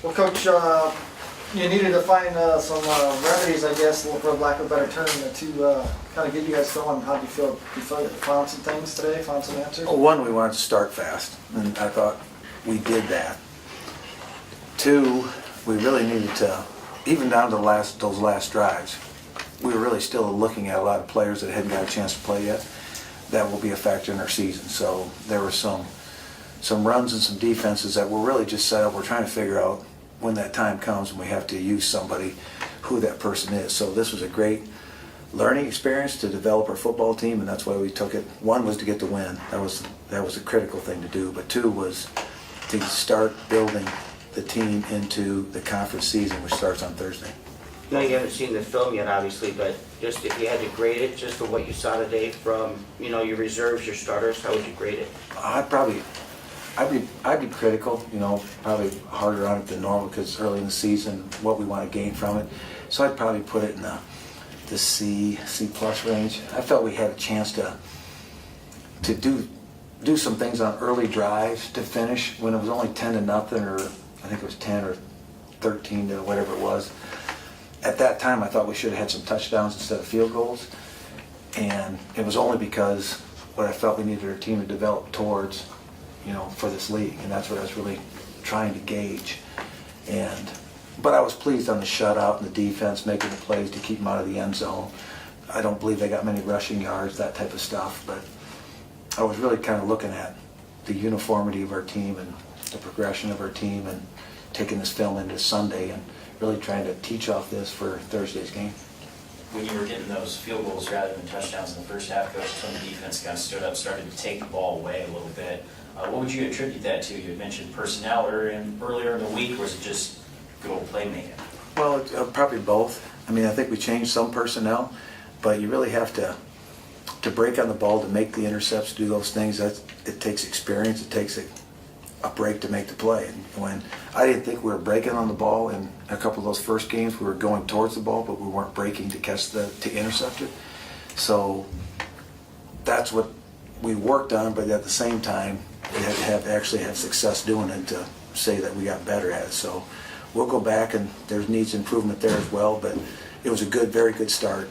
Well, Coach, you needed to find some remedies, I guess, for lack of a better term, to kind of get you guys going. How do you feel? You feel like you found some things today, found some answers? Well, one, we wanted to start fast, and I thought we did that. Two, we really needed to, even down to those last drives, we were really still looking at a lot of players that hadn't got a chance to play yet. That will be a factor in our season. So there were some runs and some defenses that were really just set up. We're trying to figure out when that time comes and we have to use somebody, who that person is. So this was a great learning experience to develop our football team, and that's why we took it. One was to get the win. That was a critical thing to do. But two was to start building the team into the conference season, which starts on Thursday. No, you haven't seen the film yet, obviously, but just if you had to grade it, just for what you saw today from, your reserves, your starters, how would you grade it? I'd be critical, probably harder on it than normal because it's early in the season, what we want to gain from it. So I'd probably put it in the C plus range. I felt we had a chance to do some things on early drives to finish when it was only 10-0, or I think it was 10 or 13 to whatever it was. At that time, I thought we should have had some touchdowns instead of field goals, and it was only because what I felt we needed our team to develop towards, for this league, and that's what I was really trying to gauge. But I was pleased on the shutout and the defense making the plays to keep them out of the end zone. I don't believe they got many rushing yards, that type of stuff, but I was really kind of looking at the uniformity of our team and the progression of our team and taking this film into Sunday and really trying to teach off this for Thursday's game. When you were getting those field goals rather than touchdowns in the first half, Coach, when the defense kind of stood up, started to take the ball away a little bit, what would you attribute that to? You had mentioned personnel earlier in the week, or was it just good old playmaking? Well, probably both. I think we changed some personnel, but you really have to break on the ball, to make the intercepts, do those things. It takes experience. It takes a break to make the play. And when I didn't think we were breaking on the ball in a couple of those first games, we were going towards the ball, but we weren't breaking to intercept it. So that's what we worked on, but at the same time, we had to actually have success doing it to say that we got better at it. So we'll go back, and there needs improvement there as well, but it was a very good start,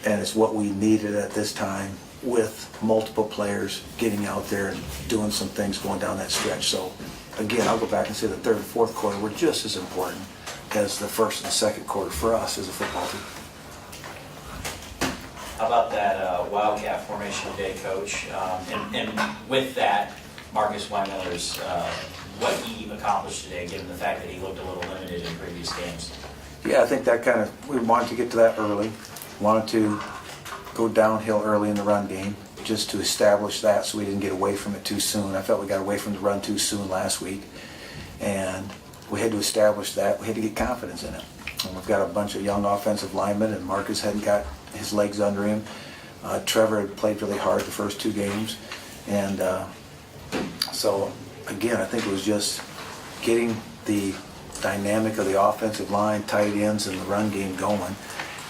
and it's what we needed at this time with multiple players getting out there and doing some things going down that stretch. So again, I'll go back and say the third and fourth quarter were just as important as the first and second quarter for us as a football team. How about that Wildcat formation today, Coach? And with that, Marcus Weimiller's what he accomplished today, given the fact that he looked a little limited in previous games. Yeah, I think that we wanted to get to that early. Wanted to go downhill early in the run game just to establish that so we didn't get away from it too soon. I felt we got away from the run too soon last week, and we had to establish that. We had to get confidence in it. And we've got a bunch of young offensive linemen, and Marcus hadn't got his legs under him. Trevor had played really hard the first two games, and so again, I think it was just getting the dynamic of the offensive line, tight ends, and the run game going.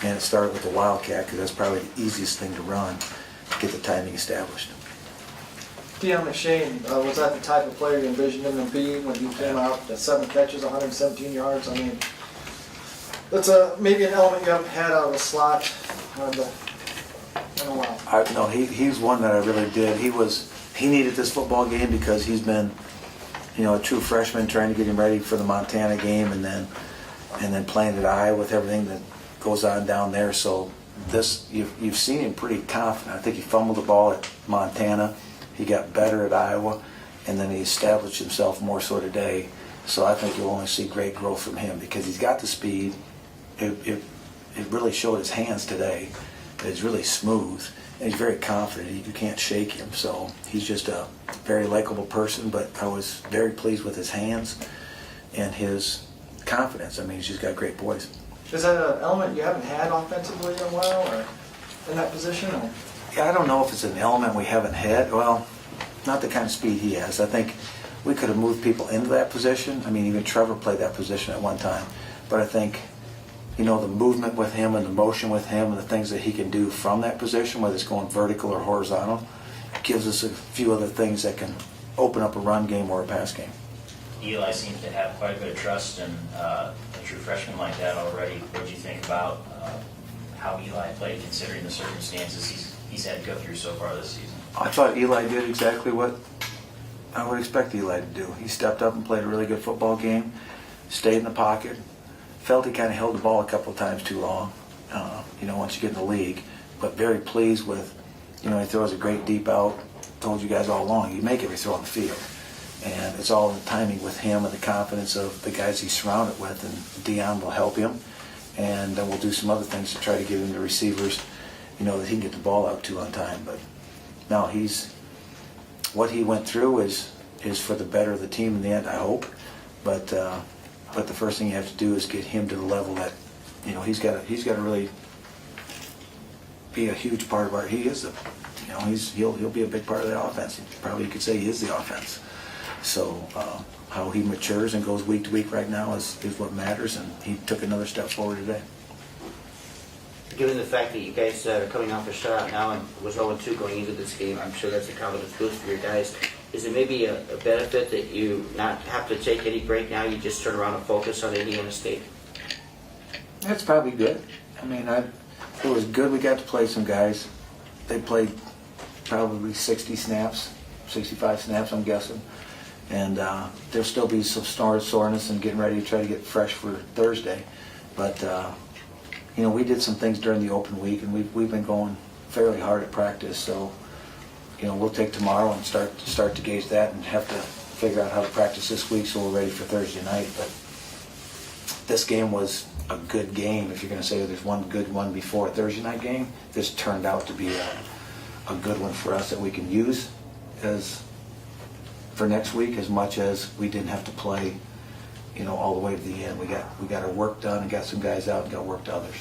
And it started with the Wildcat because that's probably the easiest thing to run, to get the timing established. Deion McShane, was that the type of player you envisioned him to be when he came out at 7 catches, 117 yards? That's maybe an element you haven't had out of the slot in a while. No, he's one that I really did. He needed this football game because he's been, a true freshman, trying to get him ready for the Montana game, and then playing at Iowa with everything that goes on down there. So you've seen him pretty confident. I think he fumbled the ball at Montana. He got better at Iowa, and then he established himself more so today. So I think you'll only see great growth from him because he's got the speed. It really showed his hands today. It's really smooth, and he's very confident. You can't shake him. So he's just a very likable person, but I was very pleased with his hands and his confidence. He's just got great poise. Is that an element you haven't had offensively in a while, or in that position? Or? Yeah, I don't know if it's an element we haven't had. Well, not the kind of speed he has. I think we could have moved people into that position. Even Trevor played that position at one time. But I think, the movement with him and the motion with him and the things that he can do from that position, whether it's going vertical or horizontal, gives us a few other things that can open up a run game or a pass game. Eli seems to have quite a bit of trust in a true freshman like that already. What do you think about how Eli played, considering the circumstances he's had to go through so far this season? I thought Eli did exactly what I would expect Eli to do. He stepped up and played a really good football game, stayed in the pocket, felt he kind of held the ball a couple of times too long, once you get in the league, but very pleased with, he throws a great deep out. Told you guys all along, you make every throw on the field. And it's all in the timing with him and the confidence of the guys he's surrounded with, and Dion will help him. And then we'll do some other things to try to give him the receivers, that he can get the ball out to on time. But no, what he went through is for the better of the team in the end, I hope. But the first thing you have to do is get him to the level that, he's got to really be a huge part of he is he'll be a big part of that offense. Probably you could say he is the offense. So how he matures and goes week to week right now is what matters, and he took another step forward today. Given the fact that you guys are coming off a shutout now and was 0-2 going into this game, I'm sure that's a confidence boost for your guys. Is it maybe a benefit that you not have to take any break now, you just turn around and focus on Indiana State? That's probably good. I mean, it was good we got to play some guys. They played probably 60 snaps, 65 snaps, I'm guessing. And there'll still be some soreness and getting ready to try to get fresh for Thursday. But, we did some things during the open week, and we've been going fairly hard at practice. So, we'll take tomorrow and start to gauge that and have to figure out how to practice this week so we're ready for Thursday night. But this game was a good game. If you're going to say there's one good one before a Thursday night game, this turned out to be a good one for us that we can use for next week, as much as we didn't have to play, all the way to the end. We got our work done and got some guys out and got work to others.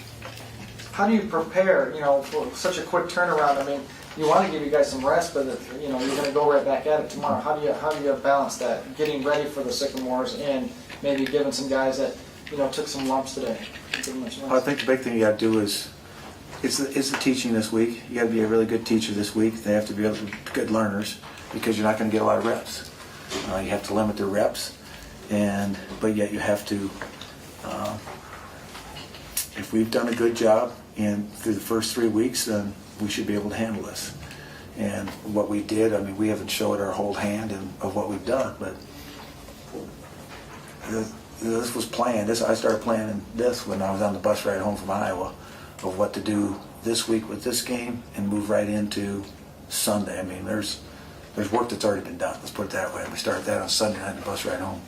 How do you prepare, for such a quick turnaround? I mean, you want to give you guys some rest, but you're going to go right back at it tomorrow. How do you balance that, getting ready for the Sycamores and maybe giving some guys that took some lumps today? I think the big thing you got to do is the teaching this week. You got to be a really good teacher this week. They have to be good learners, because you're not going to get a lot of reps. You have to limit their reps, but yet you have to. If we've done a good job through the first 3 weeks, then we should be able to handle this. And what we did, we haven't showed our whole hand of what we've done, but this was planned. I started planning this when I was on the bus ride home from Iowa, of what to do this week with this game and move right into Sunday. There's work that's already been done. Let's put it that way. We started that on Sunday night on the bus ride home.